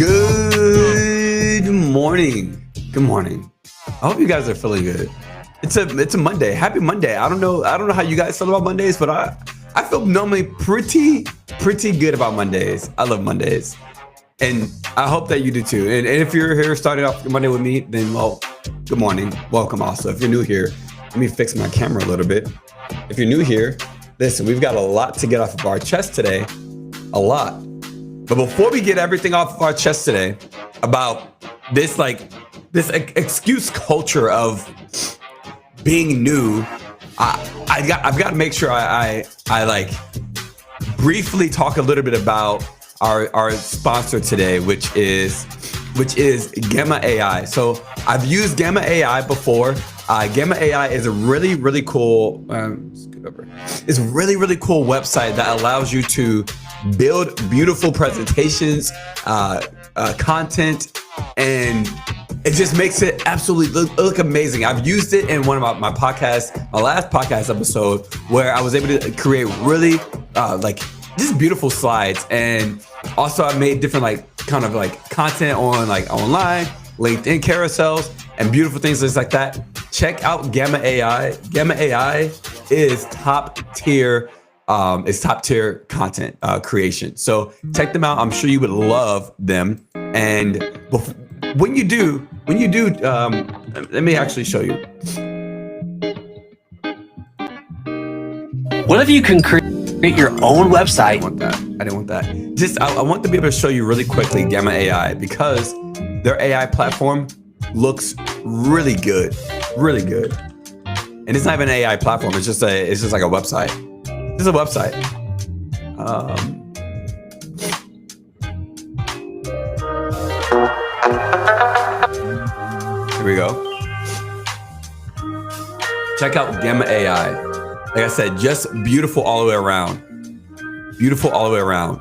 Good morning. Good morning. I hope you guys are feeling good. It's a Monday. Happy Monday. I don't know how you guys feel about Mondays, but I feel normally pretty good about Mondays. I love Mondays. And I hope that you do too. And if you're here starting off Monday with me, then well, good morning. Welcome also. If you're new here, let me fix my camera a little bit. If you're new here, listen, we've got a lot to get off of our chest today. A lot. But before we get everything off of our chest today about this excuse culture of being new, I've got to make sure I briefly talk a little bit about our sponsor today, which is Gamma AI. So I've used Gamma AI before. Gamma AI is a really cool it's a really cool website that allows you to build beautiful presentations, content, and it just makes it absolutely look amazing. I've used it in one of my podcasts, my last podcast episode, where I was able to create really just beautiful slides. And also I made different content on online, LinkedIn carousels, and beautiful things just like that. Check out Gamma AI. Gamma AI is top tier content creation. So check them out. I'm sure you would love them. And when you do, let me actually show you. What if you can create your own website? I didn't want that. Just I want to be able to show you really quickly Gamma AI, because their AI platform looks really good. And it's not even an AI platform. It's just like a website. It's a website. Here we go. Check out Gamma AI. Like I said, just beautiful all the way around. Beautiful all the way around.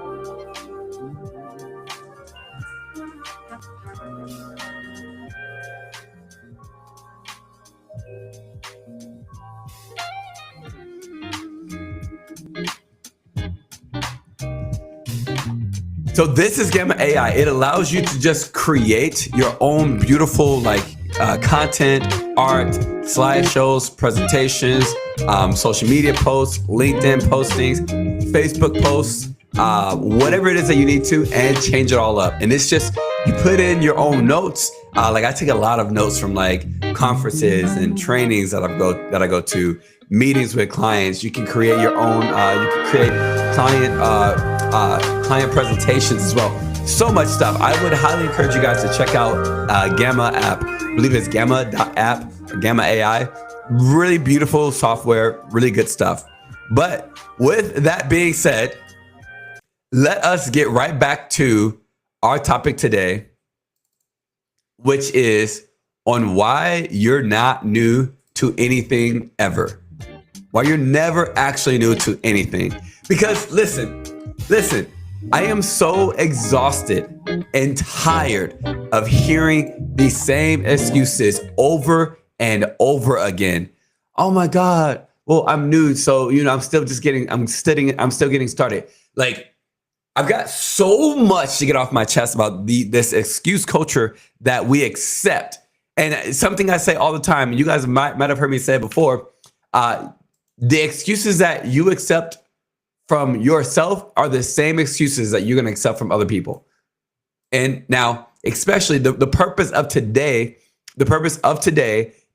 So this is Gamma AI. It allows you to just create your own beautiful content, art, slideshows, presentations, social media posts, LinkedIn postings, Facebook posts, whatever it is that you need to, and change it all up. And it's just, you put in your own notes. I take a lot of notes from conferences and trainings that I go to, meetings with clients. You can create your own, you can create client presentations as well. So much stuff. I would highly encourage you guys to check out Gamma app. I believe it's gamma.app, Gamma AI. Really beautiful software, really good stuff. But with that being said, let us get right back to our topic today, which is on why you're not new to anything ever. Why you're never actually new to anything. Because listen, I am so exhausted and tired of hearing the same excuses over and over again. Oh my God, well, I'm new, so I'm still getting started. I've got so much to get off my chest about this excuse culture that we accept. And something I say all the time, and you guys might have heard me say it before, the excuses that you accept from yourself are the same excuses that you're going to accept from other people. And now, especially the purpose of today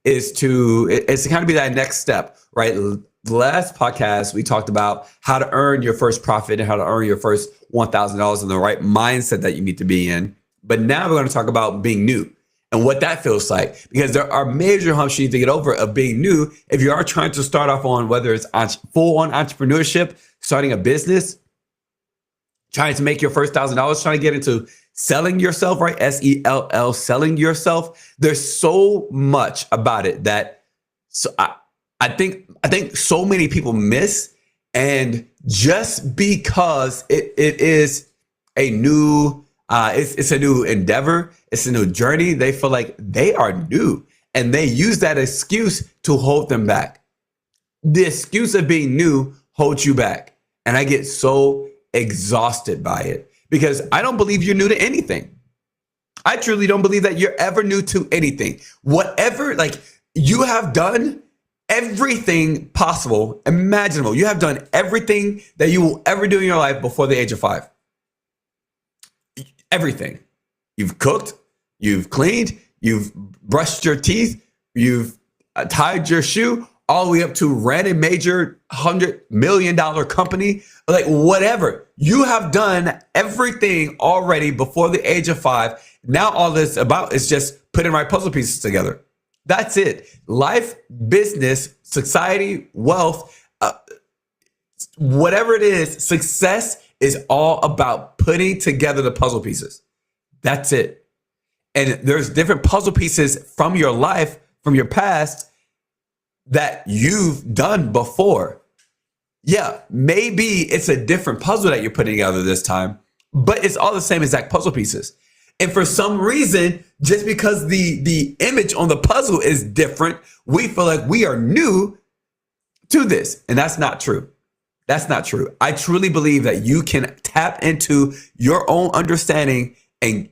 is to kind of be that next step, right? The last podcast, we talked about how to earn your first profit and how to earn your first $1,000 in the right mindset that you need to be in. But now we're going to talk about being new and what that feels like, because there are major humps you need to get over of being new. If you are trying to start off on whether it's full-on entrepreneurship, starting a business, trying to make your first $1,000, trying to get into selling yourself, right? SELL, selling yourself. There's so much about it that I think so many people miss. And just because it is a new, it's a new endeavor, it's a new journey, they feel like they are new, and they use that excuse to hold them back. The excuse of being new holds you back. And I get so exhausted by it because I don't believe you're new to anything. I truly don't believe that you're ever new to anything. Whatever, like, you have done everything possible, imaginable. You have done everything that you will ever do in your life before the age of 5. Everything. You've cooked, you've cleaned, you've brushed your teeth, you've tied your shoe, all the way up to ran a major $100 million company, like whatever. You have done everything already before the age of 5. Now all this about is just putting right puzzle pieces together. That's it. Life, business, society, wealth, whatever it is, success is all about putting together the puzzle pieces. That's it. And there's different puzzle pieces from your life, from your past, that you've done before. Yeah, maybe it's a different puzzle that you're putting together this time, but it's all the same exact puzzle pieces. And for some reason, just because the image on the puzzle is different, we feel like we are new to this. And that's not true. That's not true. I truly believe that you can tap into your own understanding and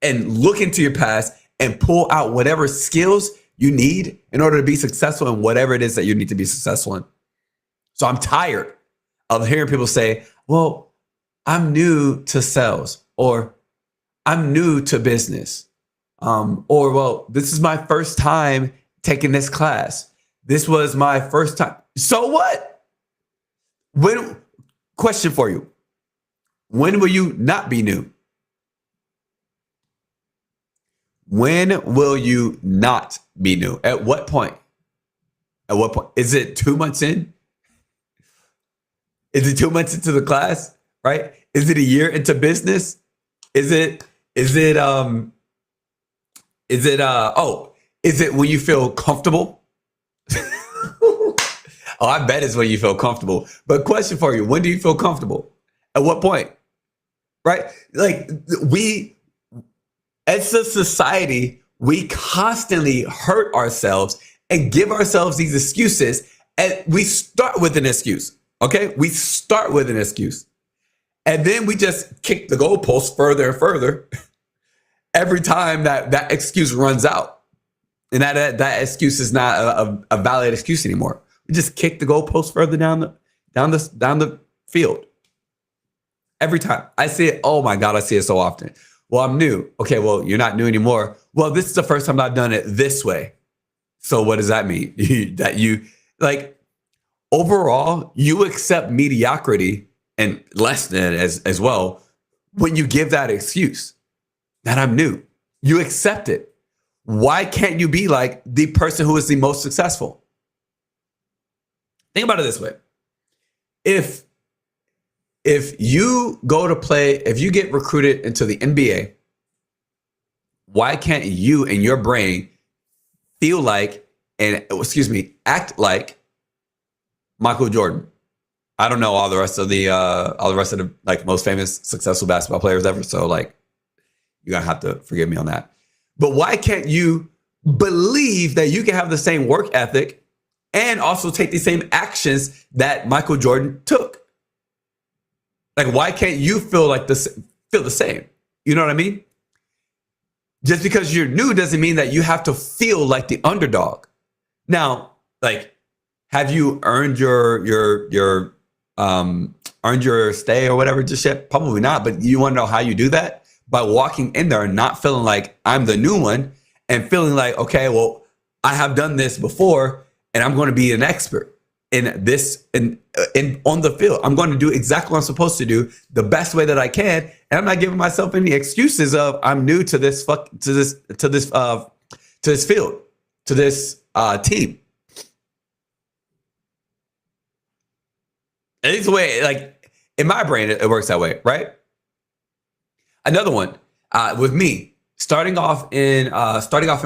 look into your past and pull out whatever skills you need in order to be successful in whatever it is that you need to be successful in. So I'm tired of hearing people say, well, I'm new to sales, or I'm new to business, or, well, this is my first time taking this class. This was my first time. So what? Question for you. When will you not be new? When will you not be new? At what point? At what point? Is it 2 months in? Is it 2 months into the class? Right? Is it a year into business? Is it when you feel comfortable? Oh, I bet it's when you feel comfortable. But question for you, when do you feel comfortable? At what point? Right? Like, as a society, we constantly hurt ourselves and give ourselves these excuses. And we start with an excuse. Okay? We start with an excuse. And then we just kick the goalpost further and further every time that excuse runs out. And that excuse is not a valid excuse anymore. We just kick the goalpost further down the field. Every time. I see it. Oh my God, I see it so often. Well, I'm new. Okay, well, you're not new anymore. Well, this is the first time I've done it this way. So what does that mean? That you, like, overall, you accept mediocrity and less than as well when you give that excuse that I'm new. You accept it. Why can't you be like the person who is the most successful? Think about it this way. If you go to play, if you get recruited into the NBA, why can't you in your brain feel like, act like Michael Jordan? I don't know all the rest of the like most famous successful basketball players ever. So like, you're gonna have to forgive me on that. But why can't you believe that you can have the same work ethic and also take the same actions that Michael Jordan took? Like, why can't you feel the same? You know what I mean? Just because you're new doesn't mean that you have to feel like the underdog. Now, like, have you earned your stay or whatever just yet? Probably not. But you want to know how you do that? By walking in there and not feeling like I'm the new one, and feeling like, okay, well, I have done this before and I'm going to be an expert in this and on the field. I'm going to do exactly what I'm supposed to do the best way that I can. And I'm not giving myself any excuses of I'm new to this field, to this team. At least the way, like, in my brain, it works that way, right? Another one with me, starting off in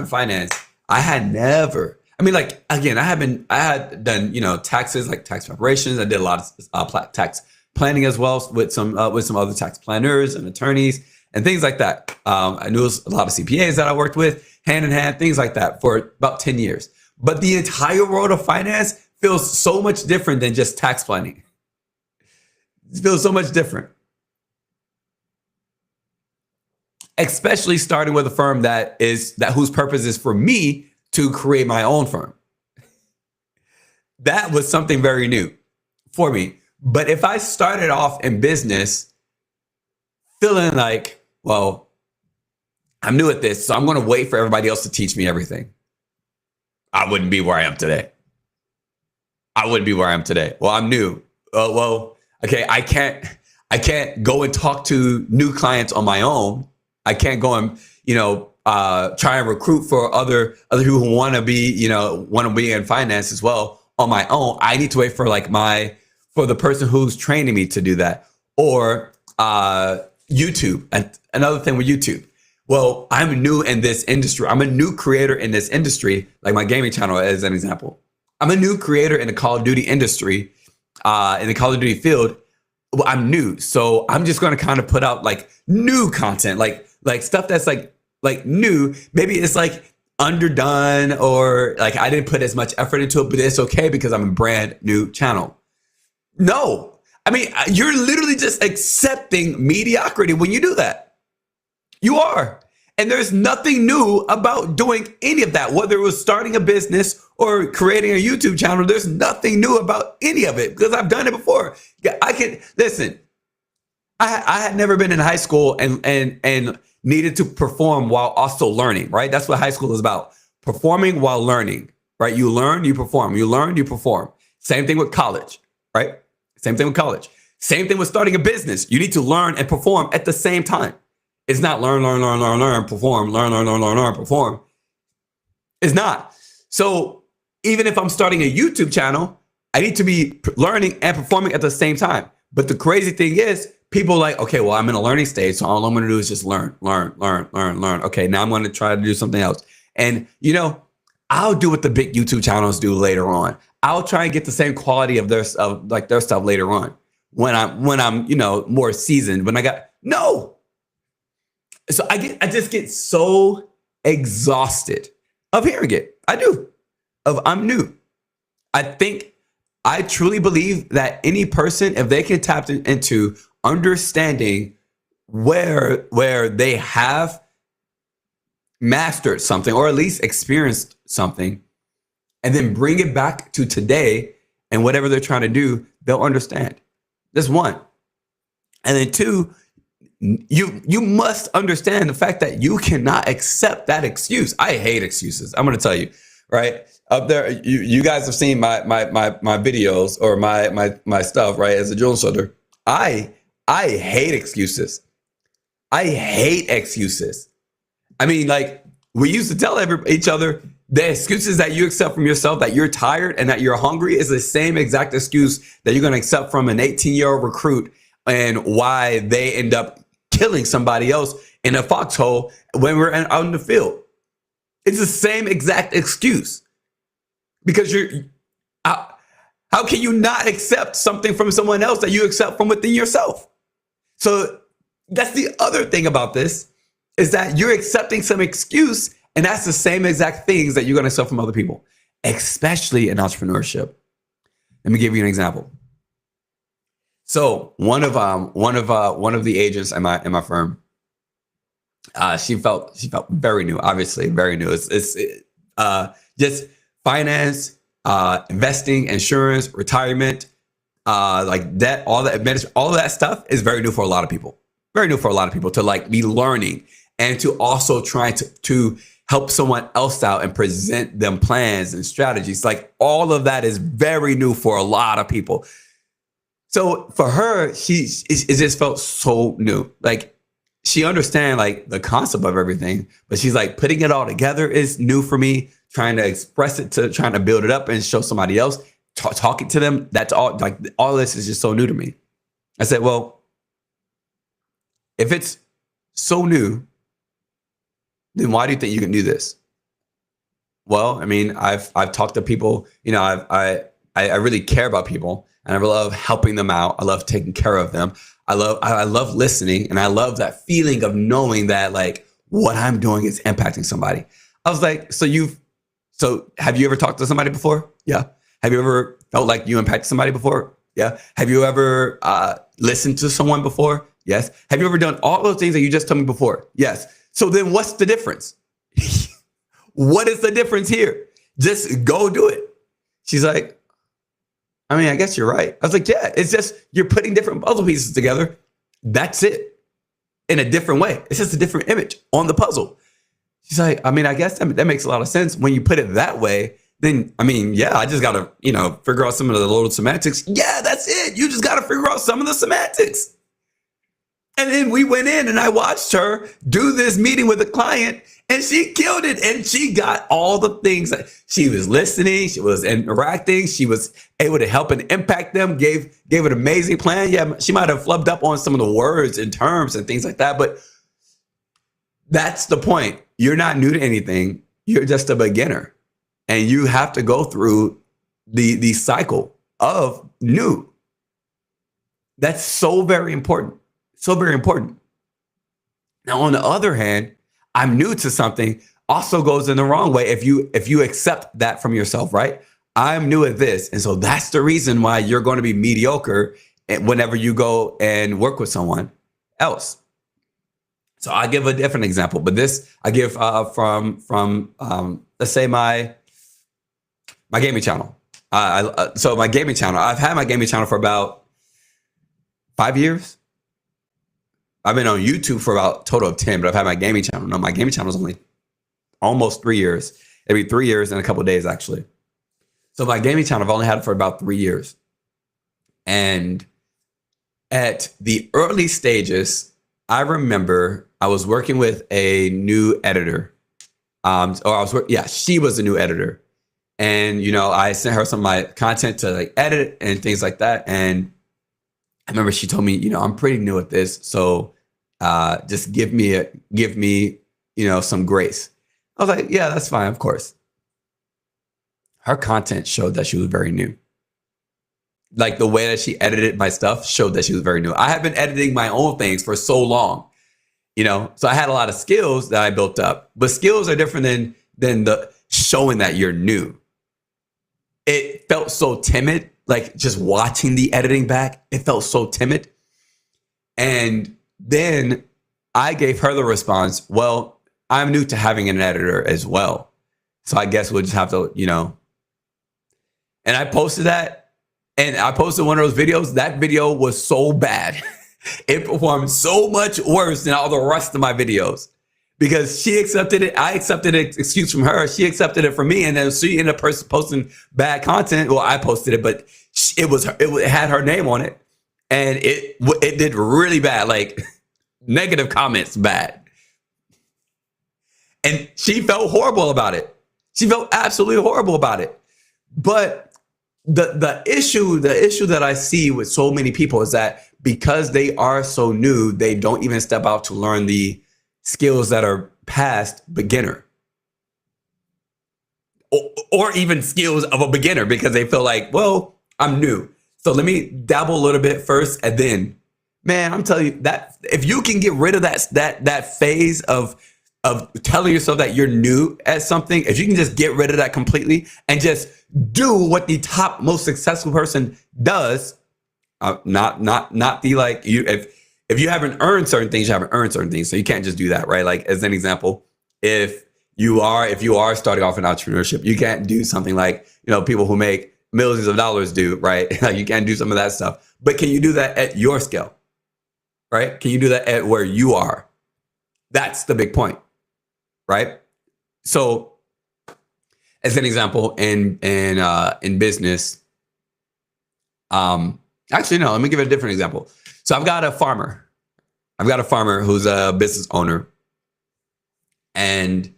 finance, I had never. I mean, like, again, I had done, taxes, like tax preparations. I did a lot of tax planning as well with some other tax planners and attorneys and things like that. I knew a lot of CPAs that I worked with hand in hand, things like that for about 10 years. But the entire world of finance feels so much different than just tax planning. It feels so much different. especially starting with a firm that whose purpose is for me to create my own firm. That was something very new for me. But if I started off in business feeling like, well, I'm new at this, so I'm going to wait for everybody else to teach me everything, I wouldn't be where I am today. Well, I'm new. Okay, I can't go and talk to new clients on my own. I can't go and, try and recruit for other people who want to be in finance as well on my own. I need to wait for for the person who's training me to do that. Or YouTube. And another thing with YouTube. Well, I'm new in this industry. I'm a new creator in this industry, like my gaming channel as an example. I'm a new creator in the Call of Duty industry, in the Call of Duty field. Well, I'm new. So I'm just going to kind of put out like new content, like stuff that's like new. Maybe it's like underdone, or like I didn't put as much effort into it, but it's okay because I'm a brand new channel. No, I mean, you're literally just accepting mediocrity when you do that. You are. And there's nothing new about doing any of that, whether it was starting a business or creating a YouTube channel. There's nothing new about any of it because I've done it before. I can listen. I had never been in high school and needed to perform while also learning, right? That's what high school is about. Performing while learning, right? You learn, you perform. You learn, you perform. Same thing with college, right? Same thing with college. Same thing with starting a business. You need to learn and perform at the same time. It's not learn, perform, learn, perform. It's not. So even if I'm starting a YouTube channel, I need to be learning and performing at the same time. But the crazy thing is, people are like, okay, well, I'm in a learning stage, so all I'm going to do is just learn. Okay, now I'm going to try to do something else. And, I'll do what the big YouTube channels do later on. I'll try and get the same quality of their stuff later on when I'm more seasoned. No. So I just get so exhausted of hearing it. I do. I'm new. I truly believe that any person, if they can tap into understanding where they have mastered something or at least experienced something, and then bring it back to today and whatever they're trying to do, they'll understand. That's one. And then two, you must understand the fact that you cannot accept that excuse. I hate excuses. I'm going to tell you, right? Up there, you guys have seen my videos or my stuff, right? As a jewel instructor, I hate excuses. I hate excuses. I mean, like, we used to tell each other the excuses that you accept from yourself, that you're tired and that you're hungry, is the same exact excuse that you're going to accept from an 18-year-old recruit, and why they end up killing somebody else in a foxhole when we're out in the field. It's the same exact excuse. Because how can you not accept something from someone else that you accept from within yourself? So that's the other thing about this, is that you're accepting some excuse, and that's the same exact things that you're going to accept from other people, especially in entrepreneurship. Let me give you an example. So one of the agents in my firm, she felt very new, obviously very new. It's just finance, investing, insurance, retirement, like debt, all of that stuff is very new for a lot of people. Very new for a lot of people to like be learning and to also try to help someone else out and present them plans and strategies. Like all of that is very new for a lot of people. So for her, it just felt so new. Like she understands like the concept of everything, but she's like, putting it all together is new for me. Trying to express it, trying to build it up and show somebody else, talking to them. That's all. Like all this is just so new to me. I said, well, if it's so new, then why do you think you can do this? Well, I mean, I've talked to people. I really care about people. And I love helping them out. I love taking care of them. I love listening. And I love that feeling of knowing that like what I'm doing is impacting somebody. I was like, so have you ever talked to somebody before? Yeah. Have you ever felt like you impacted somebody before? Yeah. Have you ever listened to someone before? Yes. Have you ever done all those things that you just told me before? Yes. So then what's the difference? What is the difference here? Just go do it. She's like, I mean, I guess you're right. I was like, yeah, it's just you're putting different puzzle pieces together. That's it. In a different way. It's just a different image on the puzzle. She's like, I mean, I guess that makes a lot of sense. When you put it that way, then, I mean, yeah, I just got to, figure out some of the little semantics. Yeah, that's it. You just got to figure out some of the semantics. And then we went in and I watched her do this meeting with a client and she killed it. And she got all the things. She was listening. She was interacting. She was able to help and impact them, gave an amazing plan. Yeah, she might have flubbed up on some of the words and terms and things like that. But that's the point. You're not new to anything. You're just a beginner. And you have to go through the cycle of new. That's so very important. So very important. Now, on the other hand, I'm new to something also goes in the wrong way if you accept that from yourself, right? I'm new at this. And so that's the reason why you're going to be mediocre whenever you go and work with someone else. So I give a different example, but this I give from let's say my gaming channel. So my gaming channel, I've had my gaming channel for about 5 years. I've been on YouTube for about a total of 10, but I've had my gaming channel. No, my gaming channel is only almost 3 years. It'll be 3 years in a couple of days, actually. So my gaming channel, I've only had it for about 3 years. And at the early stages, I remember I was working with a new editor. She was a new editor. And, I sent her some of my content to like edit and things like that. And I remember she told me, I'm pretty new at this. So just give me, some grace. I was like, yeah, that's fine. Of course. Her content showed that she was very new. Like the way that she edited my stuff showed that she was very new. I have been editing my own things for so long, so I had a lot of skills that I built up, but skills are different than the showing that you're new. It felt so timid, like just watching the editing back, it felt so timid. And then I gave her the response, well, I'm new to having an editor as well. So I guess we'll just have to, and I posted that. And I posted one of those videos. That video was so bad. It performed so much worse than all the rest of my videos because she accepted it. I accepted an excuse from her. She accepted it from me. And then she ended up posting bad content. Well, I posted it, but it had her name on it. And it did really bad, like negative comments bad. And she felt horrible about it. She felt absolutely horrible about it. But the issue that I see with so many people is that because they are so new, they don't even step out to learn the skills that are past beginner or even skills of a beginner because they feel like, well, I'm new. So let me dabble a little bit first. And then, man, I'm telling you that if you can get rid of that phase of telling yourself that you're new at something, if you can just get rid of that completely and just do what the top most successful person does, not the like you. If you haven't earned certain things, you haven't earned certain things. So you can't just do that, right? Like as an example, if you are starting off in entrepreneurship, you can't do something like people who make millions of dollars do, right? Like you can't do some of that stuff. But can you do that at your scale, right? Can you do that at where you are? That's the big point. Right. So as an example, in business, actually, no, let me give it a different example. So I've got a farmer who's a business owner. And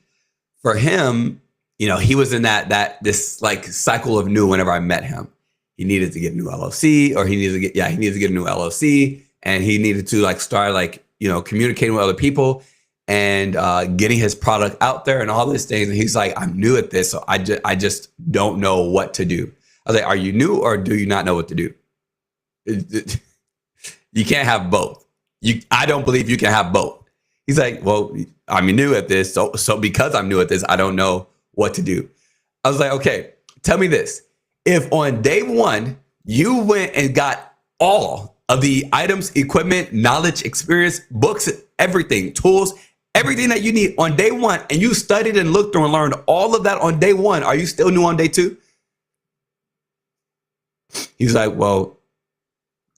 for him, he was in this like cycle of new whenever I met him. He needed to get a new LLC he needed to get a new LLC and he needed to like start like, communicating with other people and getting his product out there and all these things. And he's like, I'm new at this, so I just don't know what to do. I was like, are you new or do you not know what to do? You can't have both. I don't believe you can have both. He's like, well, I'm new at this, so because I'm new at this, I don't know what to do. I was like, okay, tell me this. If on day one, you went and got all of the items, equipment, knowledge, experience, books, everything, tools, everything that you need on day one, and you studied and looked through and learned all of that on day one, are you still new on day two? He's like, well,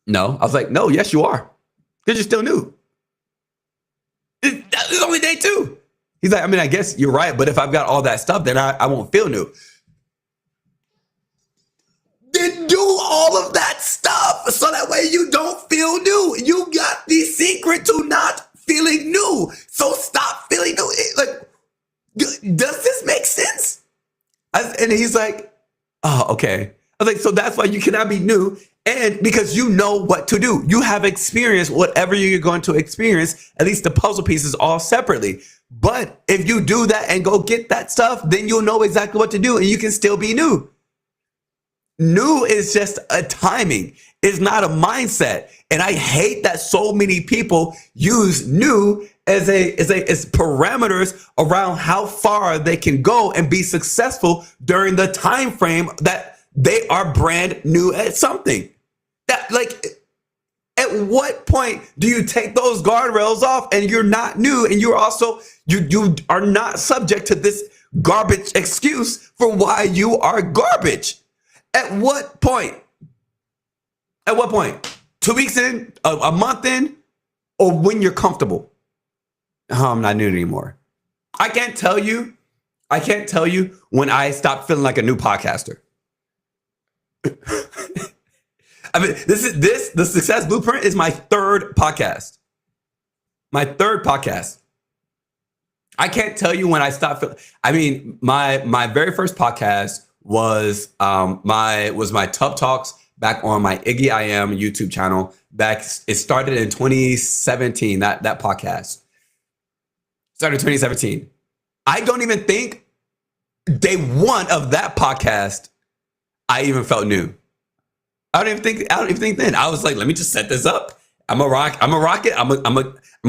no. I was like, no, yes, you are. Because you're still new. It's only day two. He's like, I mean, I guess you're right, but if I've got all that stuff, then I won't feel new. Then do all of that stuff so that way you don't feel new. You got the secret to not feeling new. So stop feeling new. Like, does this make sense? And he's like, oh, okay. I was like, so that's why you cannot be new. And because you know what to do. You have experienced whatever you're going to experience, at least the puzzle pieces all separately. But if you do that and go get that stuff, then you'll know exactly what to do and you can still be new. New is just a timing. It's not a mindset. And I hate that so many people use new as parameters around how far they can go and be successful during the time frame that they are brand new at something. That, like, at what point do you take those guardrails off and you're not new, and you're also you are not subject to this garbage excuse for why you are garbage? At what point? At what point? 2 weeks in, a month in, or when you're comfortable? Oh, I'm not new anymore. I can't tell you when I stopped feeling like a new podcaster. I mean, the Success Blueprint is my third podcast. My third podcast. I can't tell you when I stopped feeling. I mean, my very first podcast was my Tub Talks back on my Iggy I Am YouTube channel. It started in 2017. That podcast started in 2017. I don't even think day one of that podcast I even felt new. I don't even think then. I was like, let me just set this up. I'm a rock it. I'm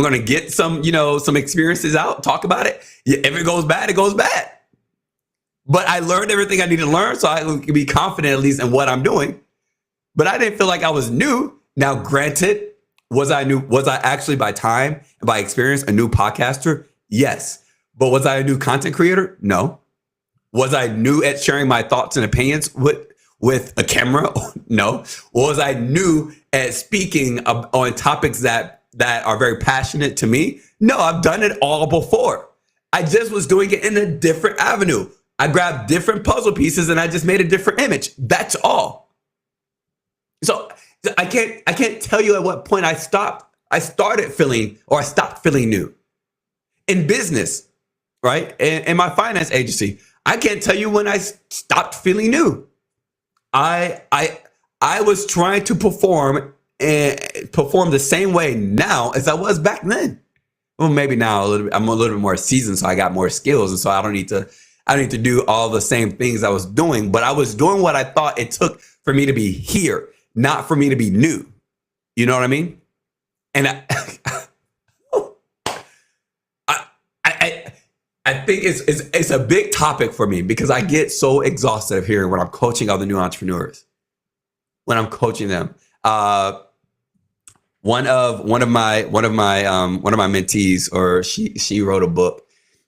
gonna get some experiences out, talk about it. If it goes bad, it goes bad. But I learned everything I need to learn, so I can be confident at least in what I'm doing. But I didn't feel like I was new. Now, granted, was I new? Was I actually by time and by experience a new podcaster? Yes. But was I a new content creator? No. Was I new at sharing my thoughts and opinions with a camera? No. Was I new at speaking on topics that are very passionate to me? No, I've done it all before. I just was doing it in a different avenue. I grabbed different puzzle pieces and I just made a different image. That's all. So I can't tell you at what point I stopped feeling new. In business, right? In my finance agency, I can't tell you when I stopped feeling new. I was trying to perform the same way now as I was back then. Well, maybe now I'm a little bit more seasoned, so I got more skills, and so I don't need to do all the same things I was doing. But I was doing what I thought it took for me to be here, not for me to be new. You know what I mean? And I think it's a big topic for me because I get so exhausted of hearing when I'm coaching other new entrepreneurs. When I'm coaching them, one of my mentees, or she wrote a book,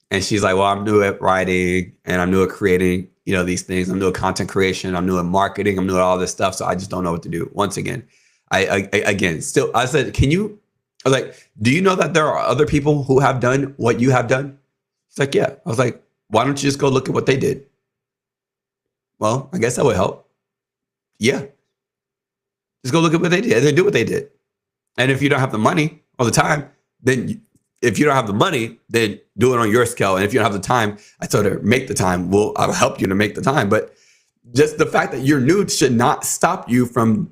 and she's like, well, I'm new at writing and I'm new at creating, these things. I'm new at content creation. I'm new at marketing. I'm new at all this stuff. So I just don't know what to do. Once again, I said, I was like, do you know that there are other people who have done what you have done? It's like, yeah. I was like, why don't you just go look at what they did? Well, I guess that would help. Yeah. Just go look at what they did. They do what they did. And if you don't have the money all the time, then if you don't have the money, then do it on your scale. And if you don't have the time, I told her, make the time. Well, I'll help you to make the time. But just the fact that you're new should not stop you from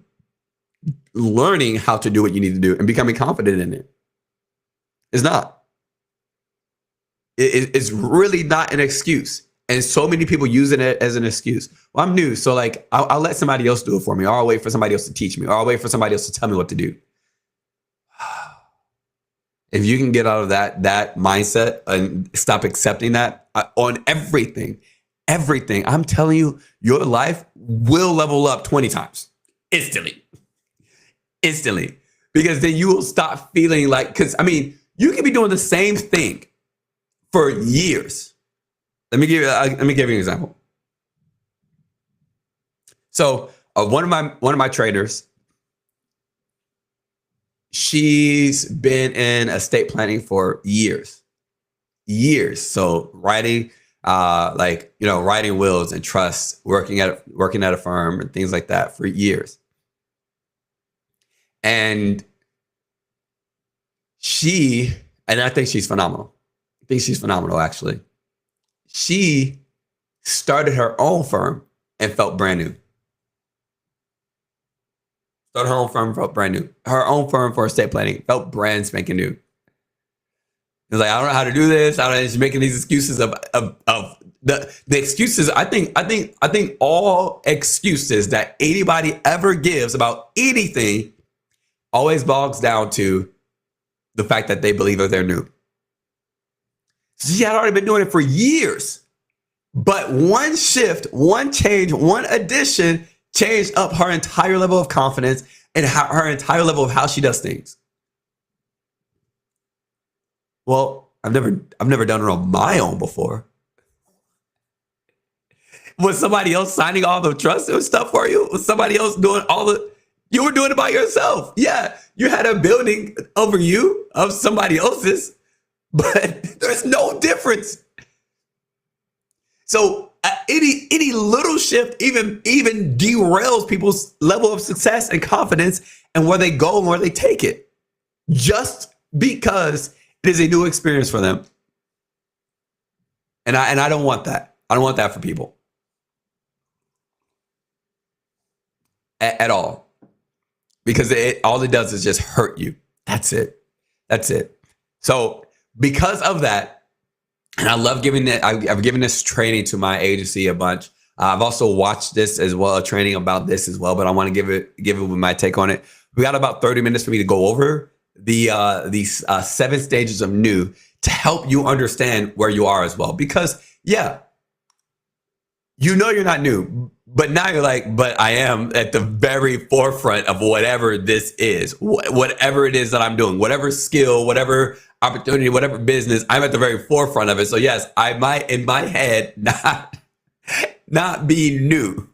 learning how to do what you need to do and becoming confident in it. It's not. It's really not an excuse. And so many people use it as an excuse. Well, I'm new, so like I'll let somebody else do it for me, or I'll wait for somebody else to teach me, or I'll wait for somebody else to tell me what to do. If you can get out of that mindset and stop accepting that on everything, I'm telling you, your life will level up 20 times instantly. instantly, because then you will stop feeling like, because I mean, you can be doing the same thing for years. Let me give you an example. So one of my traders, she's been in estate planning for years. So writing, writing wills and trusts, working at a firm and things like that for years. And I think she's phenomenal. Actually. She started her own firm and felt brand new. Her own firm for estate planning felt brand spanking new. It's like, I don't know how to do this. She's making these excuses of the excuses. I think all excuses that anybody ever gives about anything always bogs down to the fact that they believe that they're new. She had already been doing it for years, but one shift, one change, one addition changed up her entire level of confidence and her entire level of how she does things. Well, I've never done it on my own before. Was somebody else signing all the trust and stuff for you? Was somebody else doing you were doing it by yourself? Yeah, you had a building over you of somebody else's, but there's no difference. So any little shift even derails people's level of success and confidence and where they go and where they take it, just because it is a new experience for them. And I don't want that. I don't want that for people at all, because all it does is just hurt you. That's it. So because of that, and I love giving it, I've given this training to my agency a bunch. I've also watched this as well, a training about this as well, but I want to give it with my take on it. We got about 30 minutes for me to go over these 7 stages of new to help you understand where you are as well. Because yeah, you're not new, but now you're like, but I am at the very forefront of whatever this is, whatever it is that I'm doing, whatever skill, whatever opportunity, whatever business, I'm at the very forefront of it. So yes, I might in my head not be new,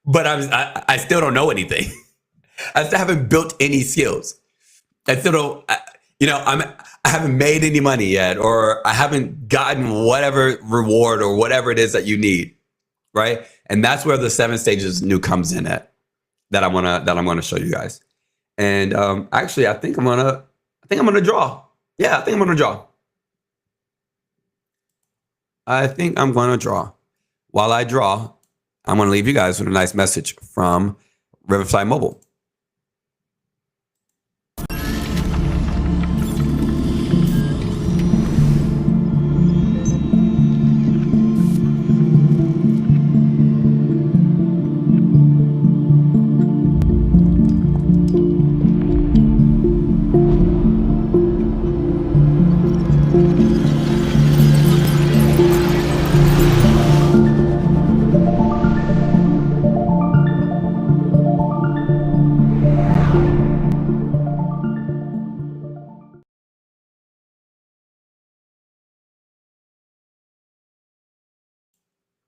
but I still don't know anything. I still haven't built any skills. I still don't, I haven't made any money yet, or I haven't gotten whatever reward or whatever it is that you need, right? And that's where the 7 stages new comes in at, that I'm gonna show you guys. And actually, I think I'm gonna draw. Yeah, I think I'm gonna draw. While I draw, I'm gonna leave you guys with a nice message from Riverside Mobile.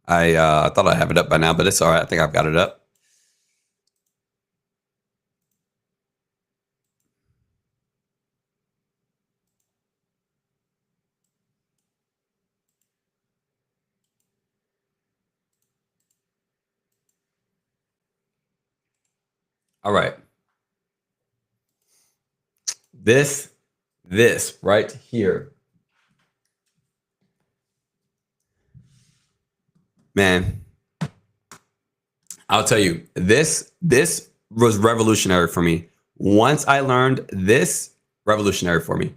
I thought I have it up by now, but it's all right. I think I've got it up. All right. This right here, man, I'll tell you, this was revolutionary for me. Once I learned this, revolutionary for me.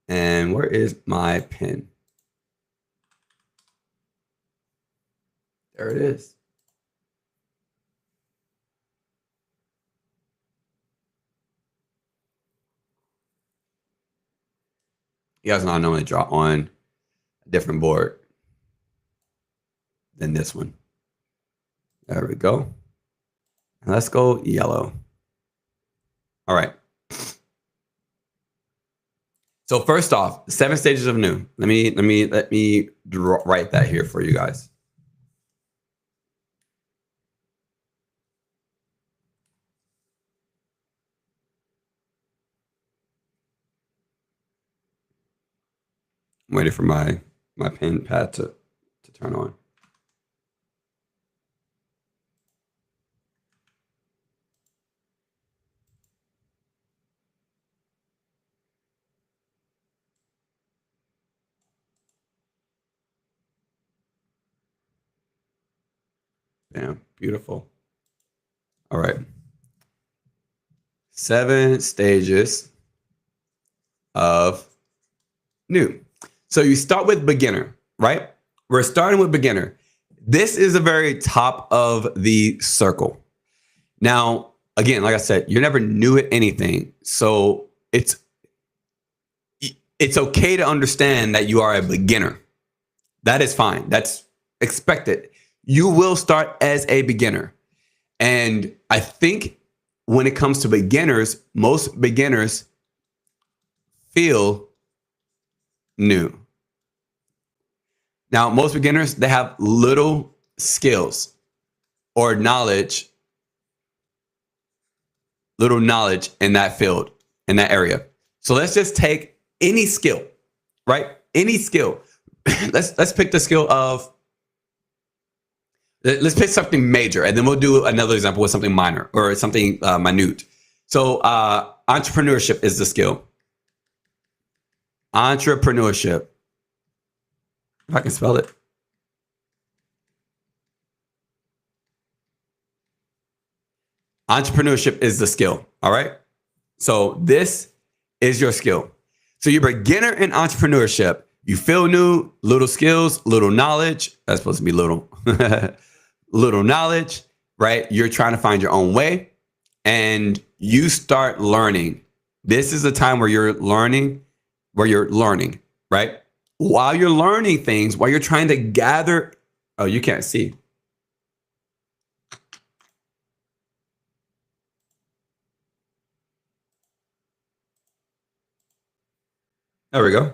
And where is my pen? There it is. You guys know I normally draw on a different board than this one. There we go. Let's go yellow. All right. So first off, 7 stages of new. Let me write that here for you guys. I'm waiting for my pen pad to turn on. Bam, beautiful. All right. 7 stages of new. So you start with beginner, right? We're starting with beginner. This is a very top of the circle. Now, again, like I said, you're never new at anything. So it's okay to understand that you are a beginner. That is fine. That's expected. You will start as a beginner. And I think when it comes to beginners, most beginners feel new. Now, most beginners, they have little skills or knowledge, in that field, in that area. So let's just take any skill, right? Any skill. Let's pick the skill of, let's pick something major, and then we'll do another example with something minor or something minute. So entrepreneurship is the skill. Entrepreneurship. If I can spell it. Entrepreneurship is the skill. All right. So this is your skill. So you're a beginner in entrepreneurship. You feel new, little skills, little knowledge. That's supposed to be little. Little knowledge, right? You're trying to find your own way and you start learning. This is a time where you're learning, right? While you're learning things, while you're trying to gather, oh, you can't see. There we go.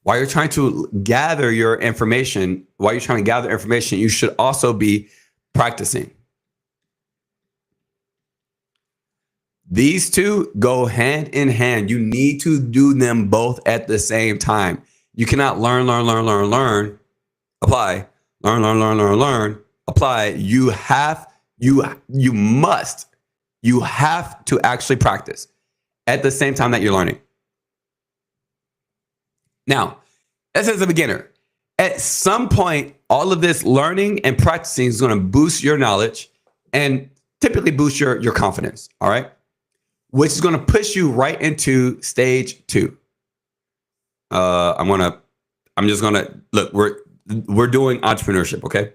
While you're trying to gather your information, you should also be practicing. These two go hand in hand. You need to do them both at the same time. You cannot learn, apply, learn, apply. You have to actually practice at the same time that you're learning. Now, as a beginner, at some point, all of this learning and practicing is going to boost your knowledge and typically boost your confidence. All right. Which is going to push you right into stage 2. I'm just going to look, we're doing entrepreneurship. Okay.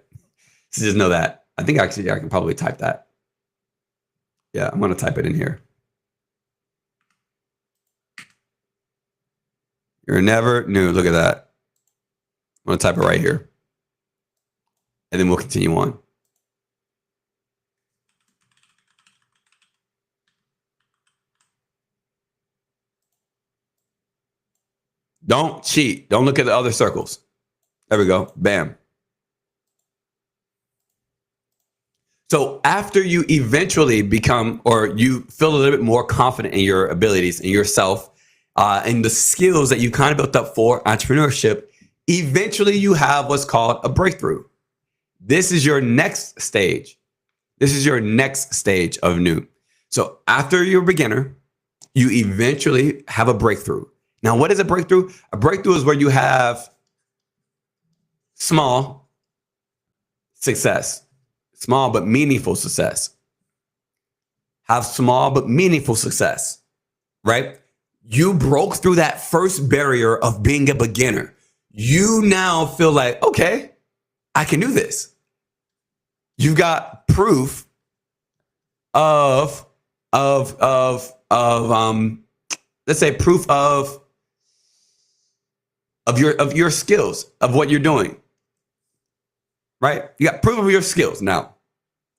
So just know that. I think actually I can probably type that. Yeah. I'm going to type it in here. You're never new. Look at that. I'm going to type it right here. And then we'll continue on. Don't cheat. Don't look at the other circles. There we go. Bam. So after you eventually become, or you feel a little bit more confident in your abilities and yourself, and the skills that you kind of built up for entrepreneurship, eventually you have what's called a breakthrough. This is your next stage. This is your next stage of new. So after you're a beginner, you eventually have a breakthrough. Now, what is a breakthrough? A breakthrough is where you have small success, small but meaningful success. Have small but meaningful success, right? You broke through that first barrier of being a beginner. You now feel like, okay, I can do this. You've got proof of let's say proof of your skills, of what you're doing. Right? You got proof of your skills. Now,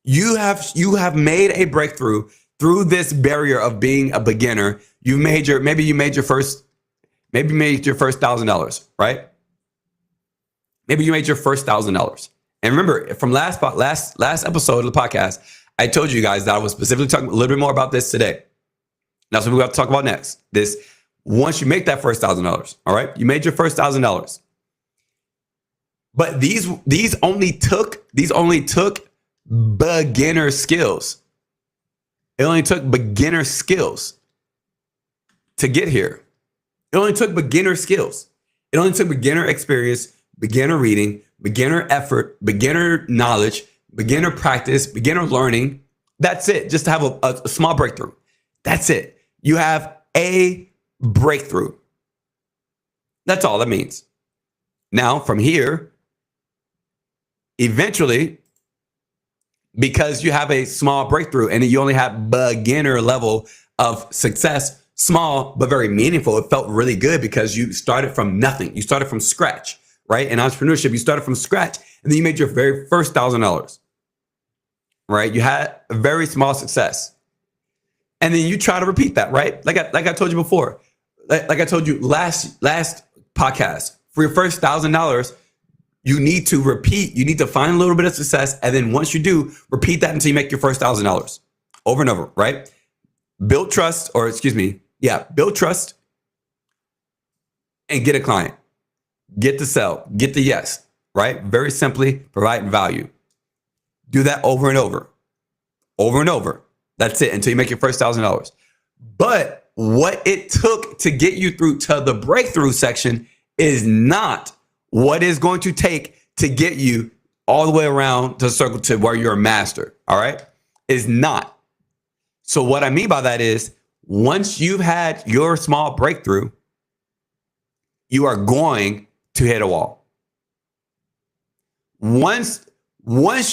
you have made a breakthrough through this barrier of being a beginner, maybe you made your first $1,000, right? Maybe you made your first $1,000. And remember, from last episode of the podcast, I told you guys that I was specifically talking a little bit more about this today. That's what we're going to talk about next. Once you make that first $1,000, all right? You made your first $1,000. But these only took beginner skills. It only took beginner skills to get here. It only took beginner skills. It only took beginner experience, beginner reading, beginner effort, beginner knowledge, beginner practice, beginner learning. That's it. Just to have a small breakthrough. That's it. You have a breakthrough. That's all that means. Now, from here, eventually, because you have a small breakthrough and you only have beginner level of success, small but very meaningful, it felt really good because you started from nothing. You started from scratch, right? In entrepreneurship, you started from scratch and then you made your very first $1,000, right? You had a very small success. And then you try to repeat that, right? Like I told you before, like I told you last podcast, for your first $1,000, you need to repeat. You need to find a little bit of success. And then once you do, repeat that until you make your first $1,000 over and over, right? Build trust, build trust and get a client. Get the sell, get the yes, right? Very simply, provide value. Do that over and over and over. That's it until you make your first $1,000. But what it took to get you through to the breakthrough section is not what is going to take to get you all the way around to the circle to where you're a master. All right. Is not. So what I mean by that is once you've had your small breakthrough, you are going to hit a wall. Once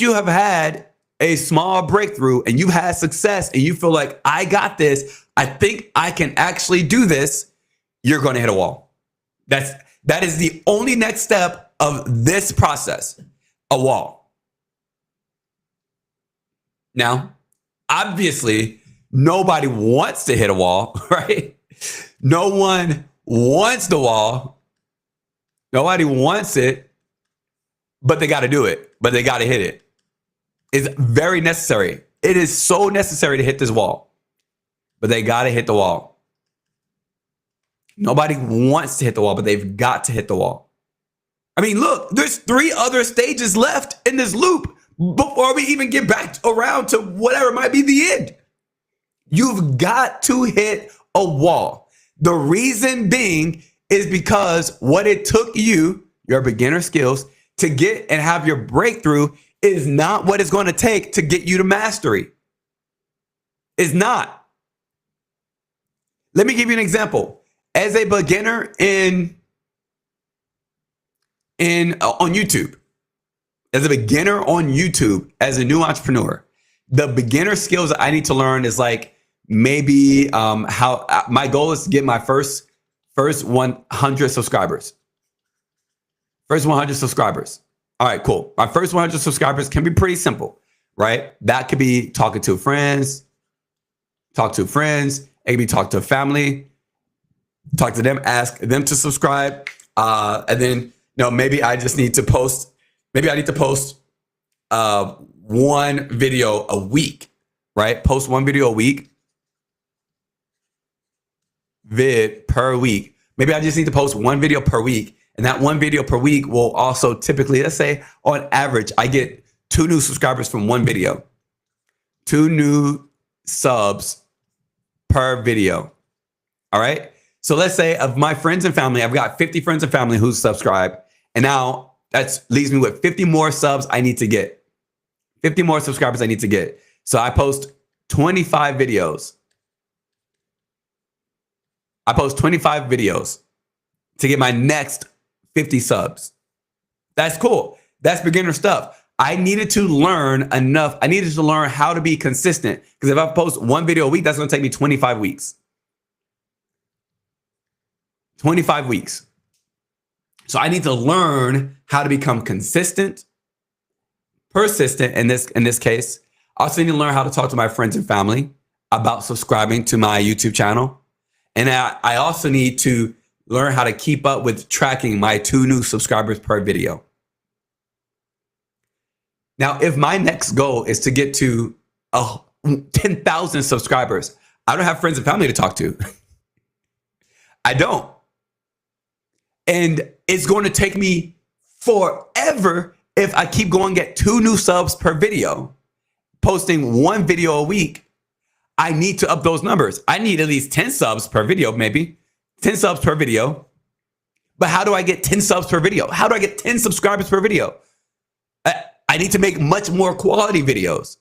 you have had a small breakthrough and you've had success and you feel like I got this, I think I can actually do this, you're going to hit a wall. That is the only next step of this process, a wall. Now, obviously, nobody wants to hit a wall, right? No one wants the wall. Nobody wants it, but they got to do it, but they got to hit it. It's very necessary. It is so necessary to hit this wall, but they got to hit the wall. Nobody wants to hit the wall, but they've got to hit the wall. I mean, look, there's 3 other stages left in this loop before we even get back around to whatever might be the end. You've got to hit a wall. The reason being is because what it took you, your beginner skills, to get and have your breakthrough is not what it's going to take to get you to mastery. It's not. Let me give you an example. As a beginner on YouTube, as a beginner on YouTube, as a new entrepreneur, the beginner skills that I need to learn is like maybe how my goal is to get my first 100 subscribers. First 100 subscribers. All right, cool. My first 100 subscribers can be pretty simple, right? That could be talking to friends. It could be talk to family. Talk to them, ask them to subscribe. And then, maybe I just need to post. Maybe I need to post one video a week, right? Post one video a week. Per week. Maybe I just need to post one video per week. And that one video per week will also typically, let's say on average, I get 2 new subscribers from one video. 2 new subs per video. All right. So let's say of my friends and family, I've got 50 friends and family who subscribe. And now that leaves me with 50 more subs I need to get. 50 more subscribers I need to get. So I post 25 videos. I post 25 videos to get my next 50 subs. That's cool. That's beginner stuff. I needed to learn enough. I needed to learn how to be consistent. Because if I post one video a week, that's going to take me 25 weeks. 25 weeks. So I need to learn how to become consistent, persistent in this case. I also need to learn how to talk to my friends and family. about subscribing to my YouTube channel. And I also need to learn how to keep up with tracking my 2 new subscribers per video. Now, if my next goal is to get to 10,000 subscribers, I don't have friends and family to talk to. I don't. And it's going to take me forever if I keep going to get 2 new subs per video, posting 1 video a week. I need to up those numbers. I need at least 10 subs per video, maybe 10 subs per video. But how do I get 10 subs per video? How do I get 10 subscribers per video? I need to make much more quality videos.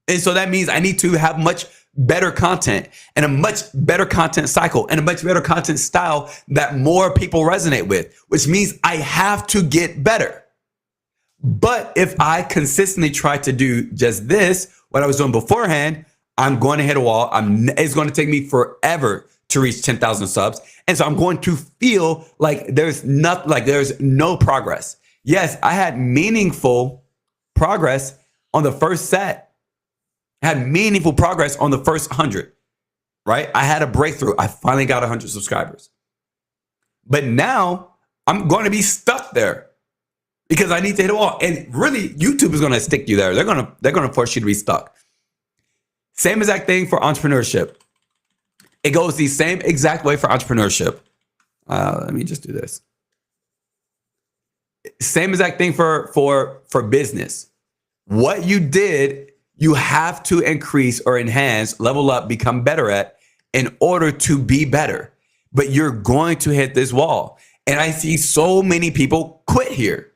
And so that means I need to have much better content and a much better content cycle and a much better content style that more people resonate with, which means I have to get better. But if I consistently try to do just this, what I was doing beforehand, I'm going to hit a wall. It's going to take me forever to reach 10,000 subs. And so I'm going to feel like there's no progress. Yes, I had meaningful progress on the first set. I had meaningful progress on the first 100, right? I had a breakthrough. I finally got 100 subscribers. But now I'm going to be stuck there because I need to hit a wall. And really, YouTube is going to stick you there. They're going to force you to be stuck. Same exact thing for entrepreneurship. It goes the same exact way for entrepreneurship. Let me just do this. Same exact thing for business. What you did, you have to increase or enhance, level up, become better at in order to be better. But you're going to hit this wall. And I see so many people quit here.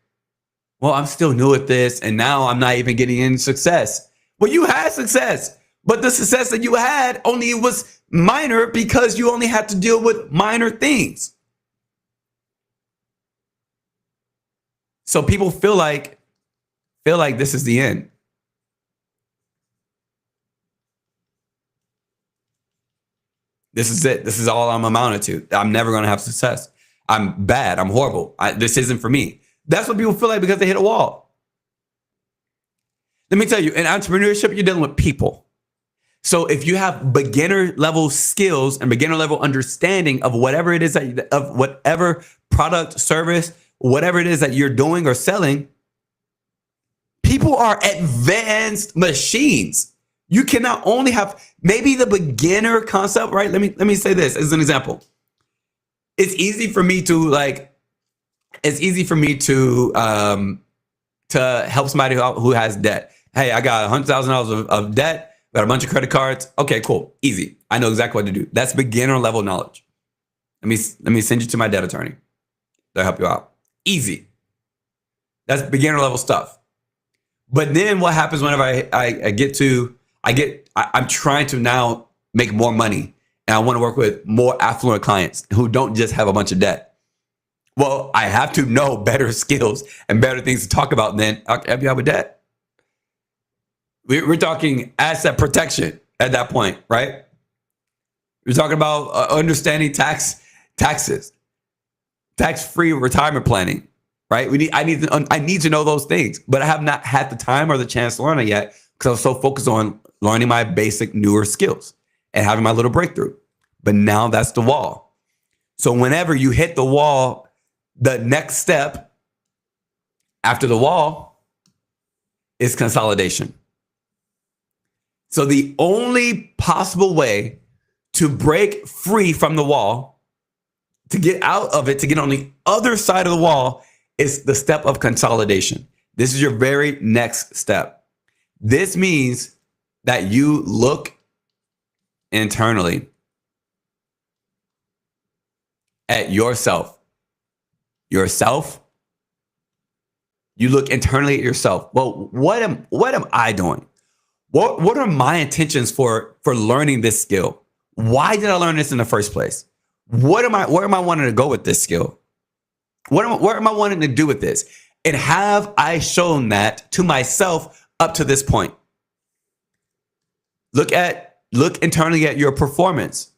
Well, I'm still new at this, and now I'm not even getting any success. Well, you had success. But the success that you had only was minor because you only had to deal with minor things. So people feel like this is the end. This is it. This is all I'm amounted to. I'm never going to have success. I'm bad. I'm horrible. This isn't for me. That's what people feel like because they hit a wall. Let me tell you, in entrepreneurship, you're dealing with people. So if you have beginner level skills and beginner level understanding of whatever it is of whatever product, service, whatever it is that you're doing or selling, people are advanced machines. You cannot only have maybe the beginner concept, right? Let me say this as an example. It's easy for me to help somebody who has debt. Hey, I got $100,000 of debt. Got a bunch of credit cards. Okay, cool. Easy. I know exactly what to do. That's beginner level knowledge. Let me send you to my debt attorney. They'll help you out. Easy. That's beginner level stuff. But then what happens whenever I'm trying to now make more money and I want to work with more affluent clients who don't just have a bunch of debt. Well, I have to know better skills and better things to talk about than help you out with debt. We're talking asset protection at that point, right? We're talking about understanding taxes, tax-free retirement planning, right? I need to know those things, but I have not had the time or the chance to learn it yet because I was so focused on learning my basic newer skills and having my little breakthrough. But now that's the wall. So whenever you hit the wall, the next step after the wall is consolidation. So the only possible way to break free from the wall, to get out of it, to get on the other side of the wall, is the step of consolidation. This is your very next step. This means that you look internally at yourself. You look internally at yourself. Well, what am I doing? What are my intentions for learning this skill? Why did I learn this in the first place? Where am I wanting to go with this skill? Where am I wanting to do with this? And have I shown that to myself up to this point? Look internally at your performance.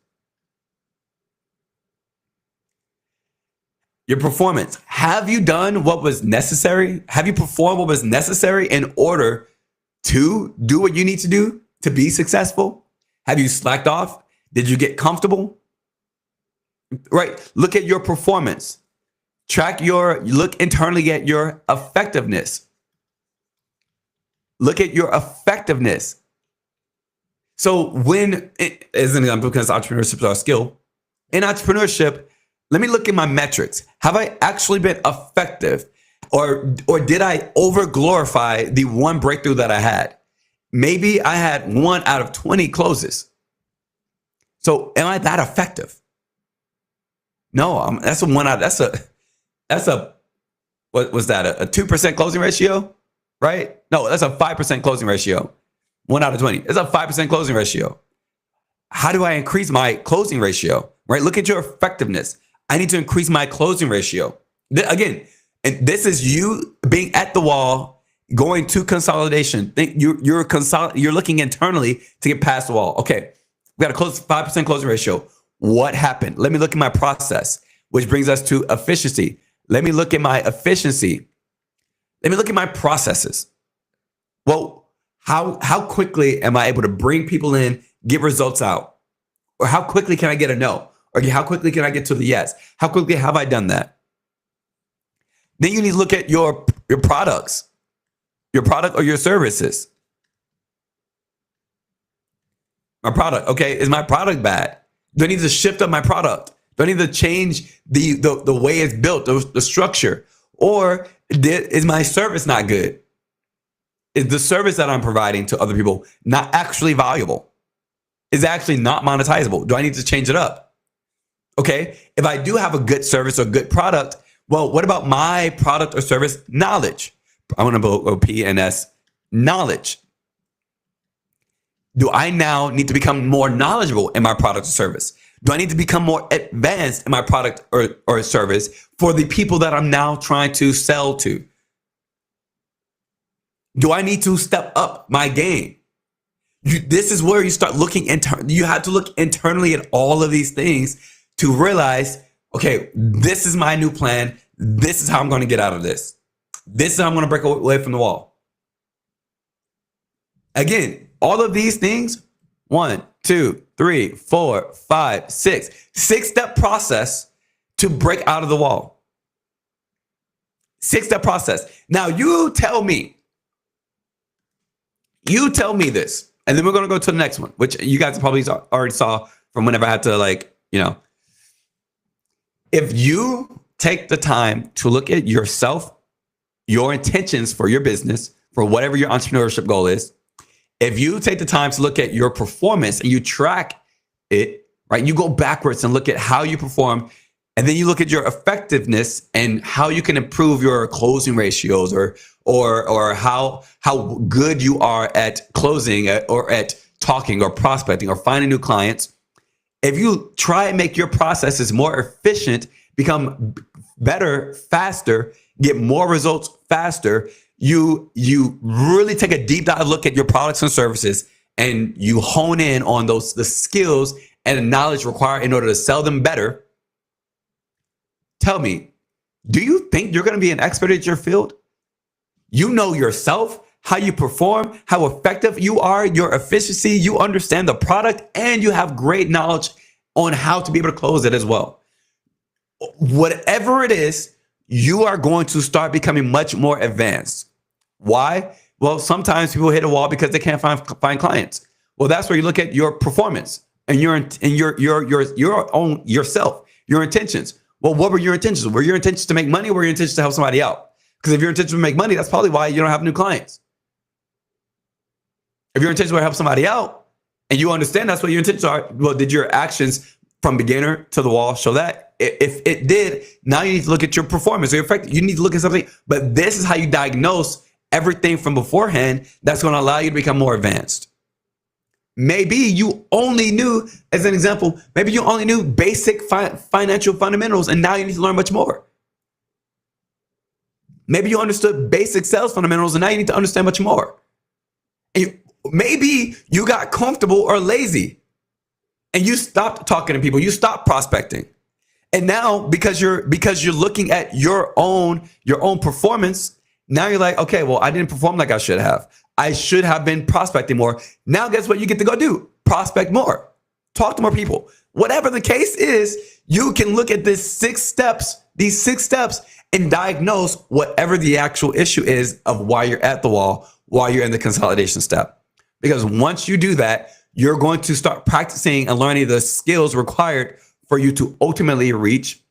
Your performance. Have you done what was necessary? Have you performed what was necessary in order to do what you need to do to be successful? Have you slacked off? Did you get comfortable? Right. Look at your performance. Look internally at your effectiveness. Look at your effectiveness. So as an example, because entrepreneurship is our skill, in entrepreneurship, let me look at my metrics. Have I actually been effective? Or did I over glorify the one breakthrough that I had? Maybe I had 1 out of 20 closes. So am I that effective? No, that's a what was that? A 2% closing ratio, right? No, that's a 5% closing ratio. 1 out of 20. It's a 5% closing ratio. How do I increase my closing ratio? Right? Look at your effectiveness. I need to increase my closing ratio. Again, and this is you being at the wall, going to consolidation. You're looking internally to get past the wall. Okay, we got a 5% closing ratio. What happened? Let me look at my process, which brings us to efficiency. Let me look at my efficiency. Let me look at my processes. Well, how quickly am I able to bring people in, get results out? Or how quickly can I get a no? Or how quickly can I get to the yes? How quickly have I done that? Then you need to look at your products, your product or your services. My product, okay, is my product bad? Do I need to shift up my product? Do I need to change the way it's built, the structure? Or is my service not good? Is the service that I'm providing to other people not actually valuable? Is it actually not monetizable? Do I need to change it up? Okay, if I do have a good service or good product, well, what about my product or service knowledge? I want to go P and S, knowledge. Do I now need to become more knowledgeable in my product or service? Do I need to become more advanced in my product or service for the people that I'm now trying to sell to? Do I need to step up my game? This is where you start looking you have to look internally at all of these things to realize, okay, this is my new plan. This is how I'm going to get out of this. This is how I'm going to break away from the wall. Again, all of these things, 1, 2, 3, 4, 5, 6, 6-step process to break out of the wall. 6-step process. Now you tell me this, and then we're going to go to the next one, which you guys probably already saw from whenever I had to if you take the time to look at yourself, your intentions for your business, for whatever your entrepreneurship goal is, if you take the time to look at your performance and you track it, right? You go backwards and look at how you perform, and then you look at your effectiveness and how you can improve your closing ratios or how good you are at closing or at talking or prospecting or finding new clients. If you try and make your processes more efficient, become better, faster, get more results faster, you really take a deep dive look at your products and services, and you hone in on the skills and the knowledge required in order to sell them better. Tell me, do you think you're going to be an expert at your field? You know yourself, how you perform, how effective you are, your efficiency, you understand the product, and you have great knowledge on how to be able to close it as well. Whatever it is, you are going to start becoming much more advanced. Why? Well, sometimes people hit a wall because they can't find clients. Well, that's where you look at your performance and your own yourself, your intentions. Well, what were your intentions? Were your intentions to make money, or were your intentions to help somebody out? Because if your intention to make money, that's probably why you don't have new clients. If your intentions were to help somebody out and you understand that's what your intentions are, well, did your actions from beginner to the wall show that? If it did, now you need to look at your performance or your effect. You need to look at something, but this is how you diagnose everything from beforehand that's going to allow you to become more advanced. Maybe you only knew, as an example, maybe you only knew basic financial fundamentals, and now you need to learn much more. Maybe you understood basic sales fundamentals, and now you need to understand much more. And maybe you got comfortable or lazy, and you stopped talking to people. You stopped prospecting, and now because you're looking at your own performance, now you're like, okay, well, I didn't perform like I should have. I should have been prospecting more. Now, guess what you get to go do? prospect more, talk to more people. Whatever the case is, you can look at these 6 steps, and diagnose whatever the actual issue is of why you're at the wall, while you're in the consolidation step. Because once you do that, you're going to start practicing and learning the skills required for you to ultimately reach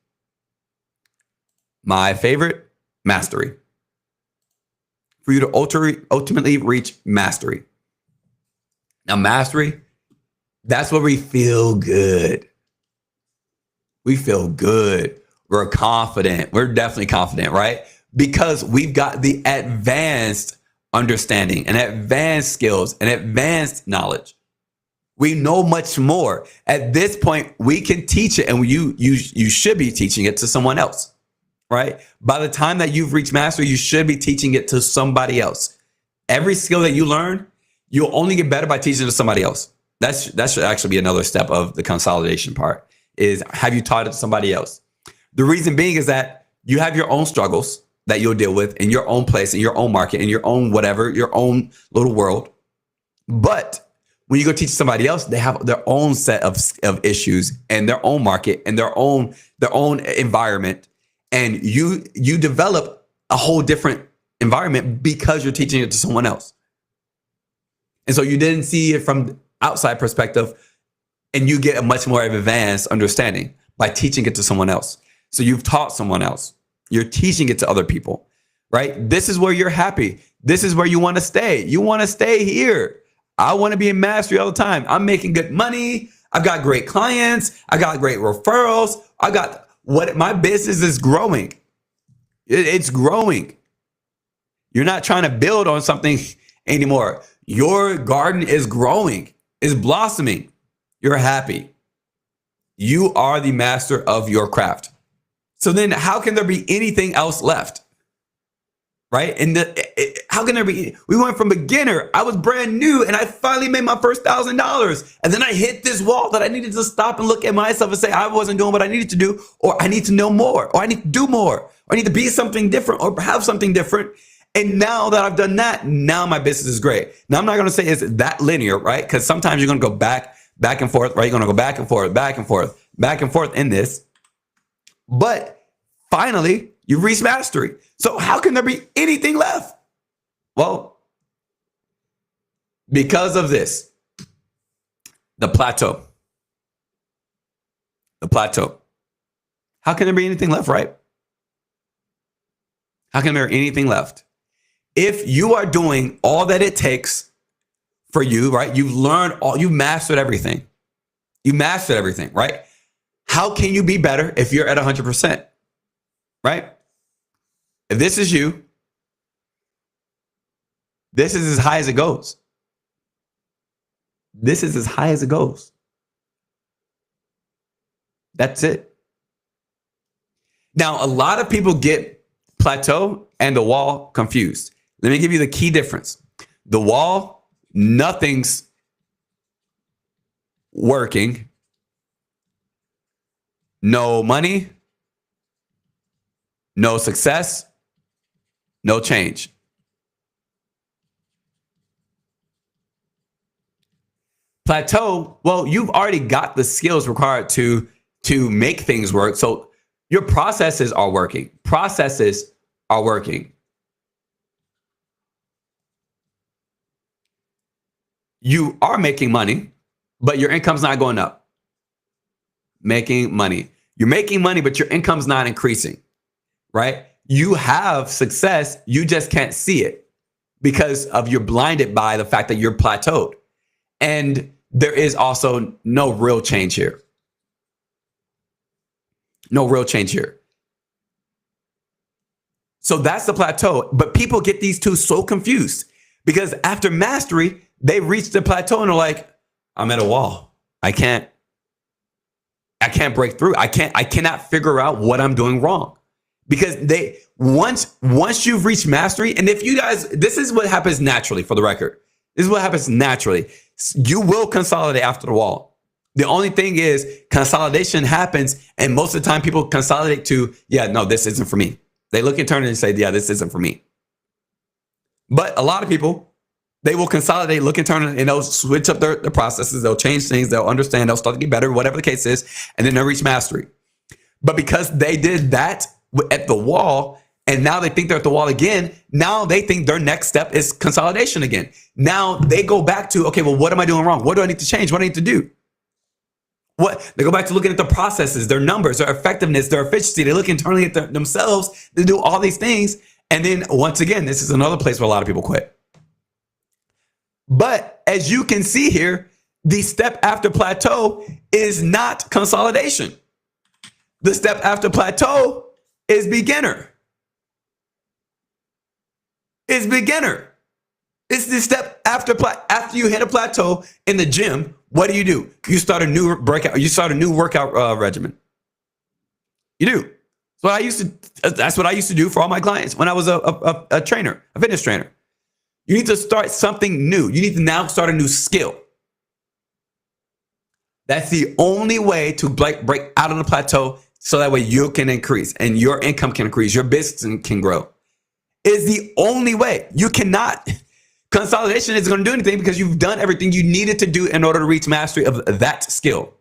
my favorite, mastery. For you to ultimately reach mastery. Now, mastery, that's where we feel good. We feel good. We're confident. We're definitely confident, right? Because we've got the advanced understanding and advanced skills and advanced knowledge. We know much more. At this point, we can teach it, and you should be teaching it to someone else, right? By the time that you've reached mastery, you should be teaching it to somebody else. Every skill that you learn, you'll only get better by teaching it to somebody else. That should actually be another step of the consolidation part, is have you taught it to somebody else? The reason being is that you have your own struggles that you'll deal with in your own place, in your own market, in your own whatever, your own little world. But when you go teach somebody else, they have their own set of issues and their own market and their own environment. And you develop a whole different environment because you're teaching it to someone else. And so you didn't see it from the outside perspective, and you get a much more advanced understanding by teaching it to someone else. So you've taught someone else. You're teaching it to other people, right? This is where you're happy. This is where you want to stay. You want to stay here. I want to be in mastery all the time. I'm making good money. I've got great clients. I got great referrals. My business is growing. It's growing. You're not trying to build on something anymore. Your garden is growing, is blossoming. You're happy. You are the master of your craft. So then how can there be anything else left? Right? And how can there be? We went from beginner. I was brand new and I finally made my first $1,000. And then I hit this wall that I needed to stop and look at myself and say, I wasn't doing what I needed to do, or I need to know more, or I need to do more, or I need to be something different, or have something different. And now that I've done that, now my business is great. Now, I'm not going to say it's that linear, right? Because sometimes you're going to go back and forth, right? You're going to go back and forth in this. But finally, you've reached mastery. So how can there be anything left? Well, because of this, the plateau. The plateau. How can there be anything left, right? How can there be anything left? If you are doing all that it takes for you, right? You've learned you've mastered everything. You mastered everything, right? How can you be better if you're at 100%, right? If this is you, this is as high as it goes. This is as high as it goes. That's it. Now, a lot of people get plateau and the wall confused. Let me give you the key difference. The wall, nothing's working. No money, no success, no change. Plateau, well, you've already got the skills required to make things work. So your processes are working. Processes are working. You are making money, but your income's not going up. Making money. You're making money, but your income's not increasing, right? You have success. You just can't see it because you're blinded by the fact that you're plateaued. And there is also no real change here. No real change here. So that's the plateau. But people get these two so confused because after mastery, they reach the plateau and they're like, I'm at a wall. I can't break through. I cannot figure out what I'm doing wrong. Because once you've reached mastery, and if you guys, this is what happens naturally, for the record. This is what happens naturally. You will consolidate after the wall. The only thing is consolidation happens, and most of the time people consolidate to, yeah, no, this isn't for me. They look internally and say, yeah, this isn't for me. But a lot of people They will consolidate, look internally, and they'll switch up their processes. They'll change things. They'll understand. They'll start to get better, whatever the case is. And then they'll reach mastery. But because they did that at the wall, and now they think they're at the wall again, now they think their next step is consolidation again. Now they go back to, okay, well, what am I doing wrong? What do I need to change? What do I need to do? They go back to looking at the processes, their numbers, their effectiveness, their efficiency. They look internally at themselves. They do all these things. And then once again, this is another place where a lot of people quit. But as you can see here, the step after plateau is not consolidation. The step after plateau is beginner. It's beginner. It's the step after you hit a plateau in the gym. What do? You start a new breakout. You start a new workout regimen. You do. That's what I used to do for all my clients when I was a trainer, a fitness trainer. You need to start something new. You need to now start a new skill. That's the only way to break out of the plateau, so that way you can increase and your income can increase, your business can grow. Is the only way. You cannot. Consolidation isn't going to do anything because you've done everything you needed to do in order to reach mastery of that skill.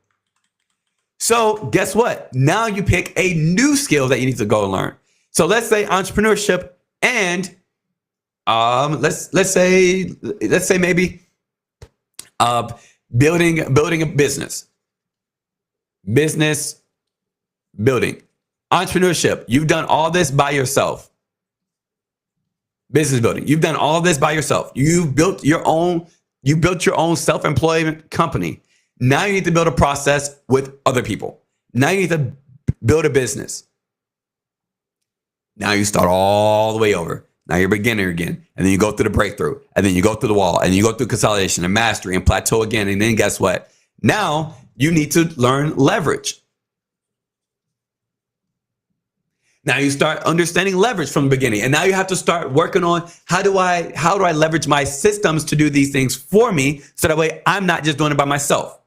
So guess what? Now you pick a new skill that you need to go and learn. So let's say entrepreneurship and let's say maybe building a business building, entrepreneurship. You've done all this by yourself. Business building. You've done all this by yourself. You built your own self-employment company. Now you need to build a process with other people. Now you need to build a business. Now you start all the way over. Now you're a beginner again. And then you go through the breakthrough. And then you go through the wall. And you go through consolidation and mastery and plateau again. And then guess what? Now you need to learn leverage. Now you start understanding leverage from the beginning. And now you have to start working on how do I leverage my systems to do these things for me, so that way I'm not just doing it by myself.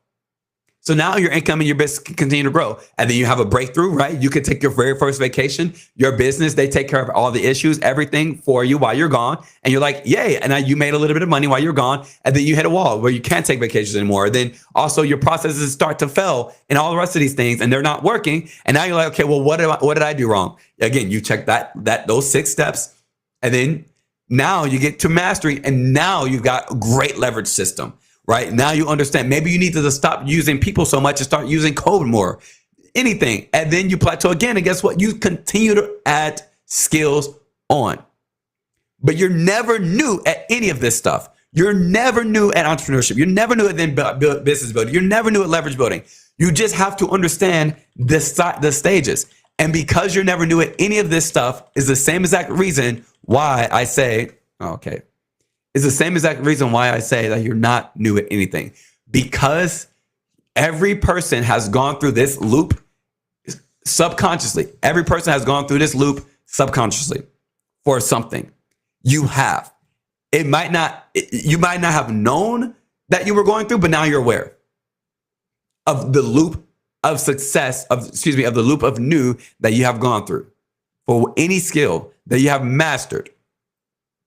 So now your income and your business can continue to grow. And then you have a breakthrough, right? You can take your very first vacation. Your business, they take care of all the issues, everything for you while you're gone. And you're like, yay. And now you made a little bit of money while you're gone. And then you hit a wall where you can't take vacations anymore. Then also your processes start to fail and all the rest of these things, and they're not working. And now you're like, okay, well, what did I do wrong? Again, you check those 6 steps. And then now you get to mastery, and now you've got a great leverage system. Right now you understand maybe you need to stop using people so much and start using code more, anything. And then you plateau again. And guess what? You continue to add skills on. But you're never new at any of this stuff. You're never new at entrepreneurship. You're never new at then business building. You're never new at leverage building. You just have to understand the stages. And because you're never new at any of this stuff is the same exact reason why I say, it's the same exact reason why I say that you're not new at anything, because every person has gone through this loop subconsciously. Every person has gone through this loop subconsciously for something. You have. You might not have known that you were going through, but now you're aware of the loop of success, of the loop of new that you have gone through for any skill that you have mastered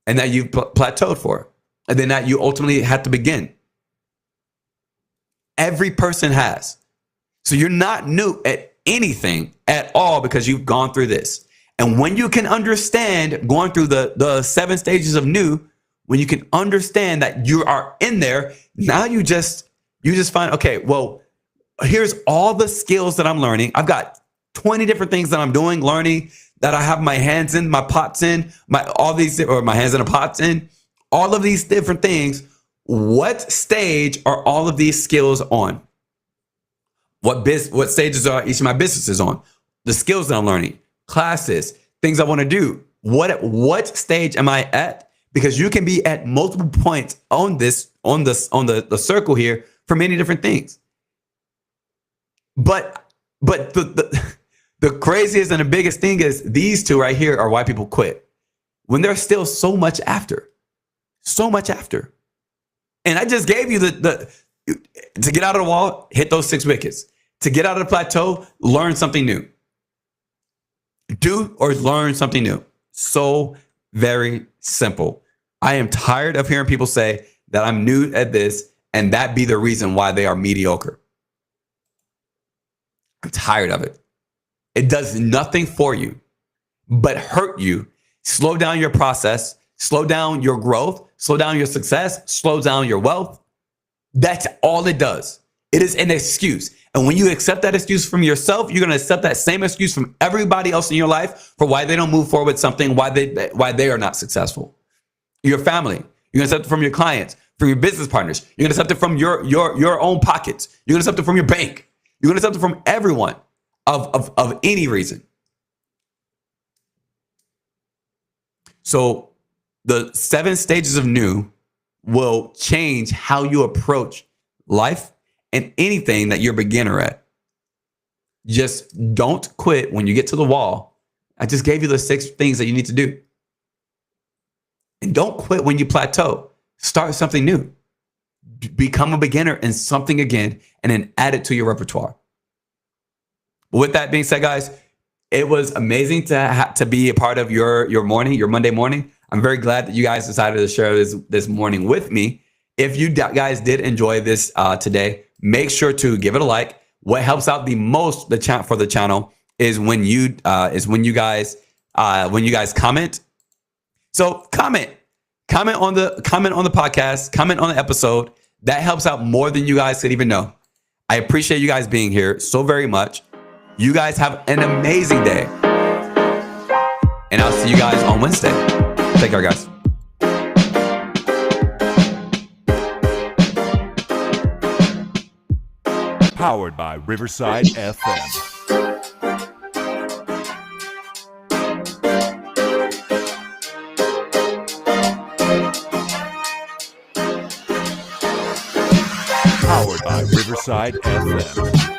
and that you've plateaued for, and then that you ultimately had to begin. Every person has. So you're not new at anything at all because you've gone through this. And when you can understand going through the 7 stages of new, when you can understand that you are in there, now you just find, okay, well, here's all the skills that I'm learning. I've got 20 different things that I'm doing, learning, that I have my hands in, my pots in, my hands in the pots in, all of these different things. What stage are all of these skills on? What stages are each of my businesses on? The skills that I'm learning, classes, things I want to do. What stage am I at? Because you can be at multiple points on the circle here for many different things. But the craziest and the biggest thing is these 2 right here are why people quit, when there's still so much after. And I just gave you to get out of the wall, hit those 6 wickets. To get out of the plateau, learn something new. Do or learn something new. So very simple. I am tired of hearing people say that I'm new at this and that be the reason why they are mediocre. I'm tired of it. It does nothing for you but hurt you, slow down your process, slow down your growth, slow down your success, slow down your wealth. That's all it does. It is an excuse. And when you accept that excuse from yourself, you're going to accept that same excuse from everybody else in your life for why they don't move forward with something, why they are not successful. Your family, you're going to accept it from your clients, from your business partners. You're going to accept it from your own pockets. You're going to accept it from your bank. You're going to accept it from everyone of any reason. So the 7 stages of new will change how you approach life and anything that you're a beginner at. Just don't quit when you get to the wall. I just gave you the 6 things that you need to do. And don't quit when you plateau. Start something new. Become a beginner in something again, and then add it to your repertoire. With that being said, guys, it was amazing to be a part of your morning, your Monday morning. I'm very glad that you guys decided to share this morning with me. If you guys did enjoy this today, make sure to give it a like. What helps out the most for the channel is when you guys comment. So comment on the podcast, comment on the episode. That helps out more than you guys could even know. I appreciate you guys being here so very much. You guys have an amazing day. And I'll see you guys on Wednesday. Take care, guys. Powered by Riverside FM. Powered by Riverside FM.